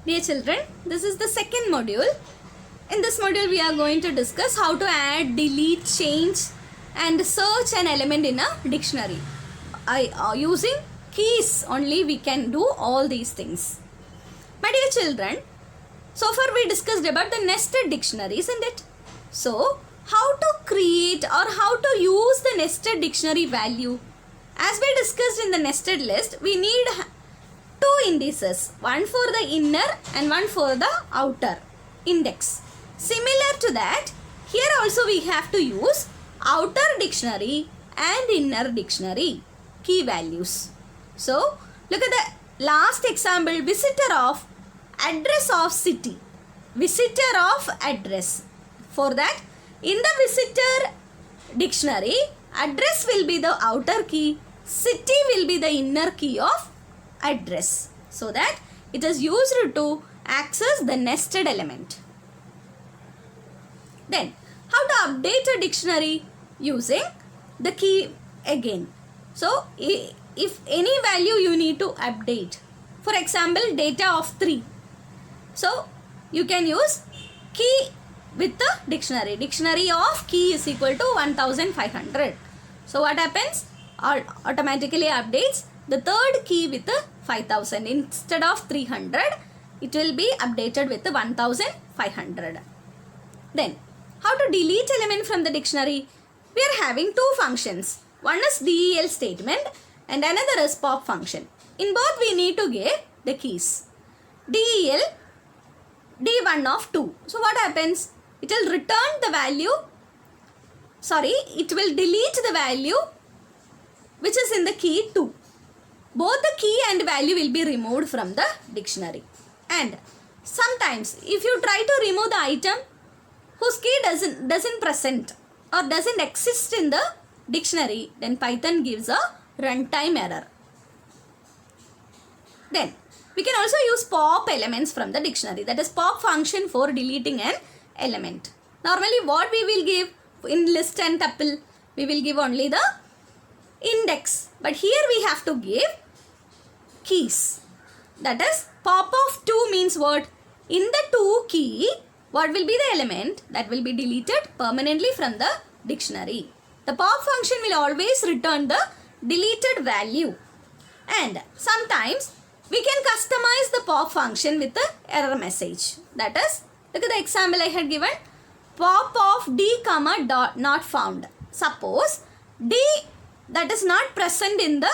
Dear children, this is the second module. In this module, we are going to discuss how to add, delete, change and search an element in a dictionary. Using keys only we can do all these things. My dear children, so far we discussed about the nested dictionary, isn't it? So, how to create or how to use the nested dictionary value? As we discussed in the nested list, we need two indices, one for the inner and one for the outer index. Similar to that, here also we have to use outer dictionary and inner dictionary key values. So, look at the last example, visitor of address of city. Visitor of address. For that, in the visitor dictionary, address will be the outer key, city will be the inner key of address, so that it is used to access the nested element. Then, how to update a dictionary? Using the key again. So, if any value you need to update, for example, data of 3. So, you can use key with the dictionary. Dictionary of key is equal to 1500. So, what happens? Automatically updates the third key with the 5000. Instead of 300, it will be updated with the 1500. Then, how to delete element from the dictionary? We are having two functions. One is del statement and another is pop function. In both we need to give the keys. Del D1 of 2. So what happens? It will return the value, it will delete the value which is in the key 2. Both the key and value will be removed from the dictionary. And sometimes if you try to remove the item whose key doesn't present or doesn't exist in the dictionary, then Python gives a runtime error. Then we can also use pop elements from the dictionary, that is pop function for deleting an element. Normally what we will give in list and tuple, we will give only the index, but here we have to give keys. That is pop of 2 means what? In the 2 key, what will be the element that will be deleted permanently from the dictionary? The pop function will always return the deleted value. And sometimes we can customize the pop function with the error message. That is, look at the example I had given. Pop of d comma dot not found. Suppose d that is not present in the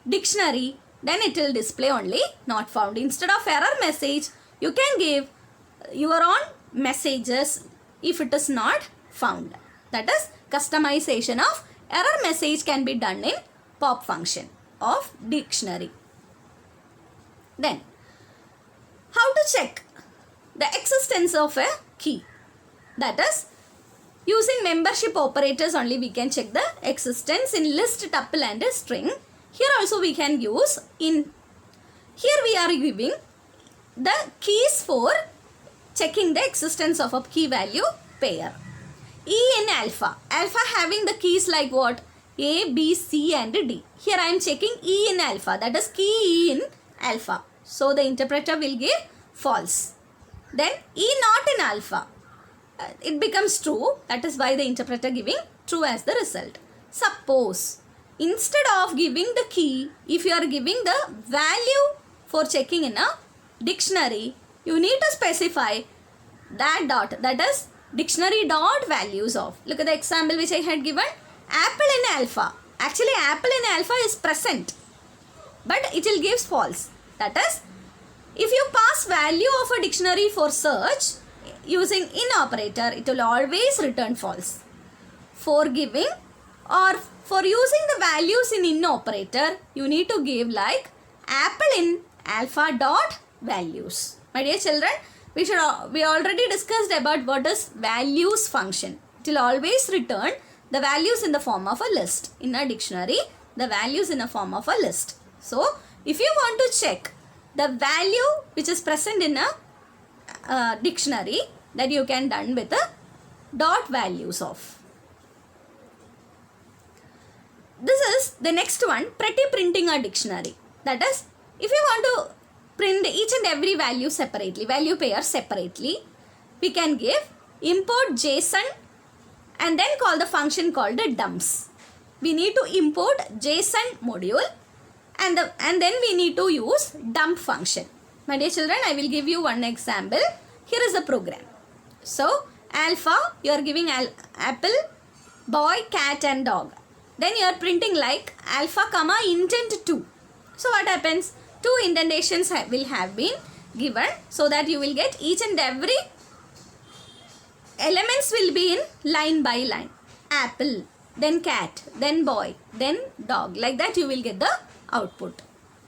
dictionary, then it will display only not found. Instead of error message, you can give your own messages if it is not found. That is, customization of error message can be done in pop function of dictionary. Then, how to check the existence of a key? That is, using membership operators only we can check the existence in list, tuple and string. Here also we can use in. Here we are giving the keys for checking the existence of a key value pair. E in alpha. Alpha having the keys like what? A, B, C and D. Here I am checking E in alpha. That is key E in alpha. So the interpreter will give false. Then E not in alpha. It becomes true. That is why the interpreter giving true as the result. Suppose instead of giving the key, if you are giving the value for checking in a dictionary, you need to specify that dot, that is dictionary dot values of. Look at the example which I had given. Apple in alpha. Actually apple in alpha is present, but it will give false. That is, if you pass value of a dictionary for search using in operator, it will always return false. For giving or for using the values in operator, you need to give like apple in alpha dot values. My dear children, we already discussed about what is values function. It will always return the values in the form of a list. In a dictionary, the values in a form of a list. So, if you want to check the value which is present in a dictionary, that you can done with a dot values of. This is the next one, pretty printing a dictionary. That is, if you want to print each and every value separately, value pair separately, we can give import JSON and then call the function called the dumps. We need to import JSON module and then we need to use dump function. My dear children, I will give you one example. Here is the program. So alpha, you are giving apple, boy, cat and dog. Then you are printing like alpha comma intent 2. So what happens? 2 indentations will have been given so that you will get each and every elements will be in line by line. Apple, then cat, then boy, then dog. Like that you will get the output.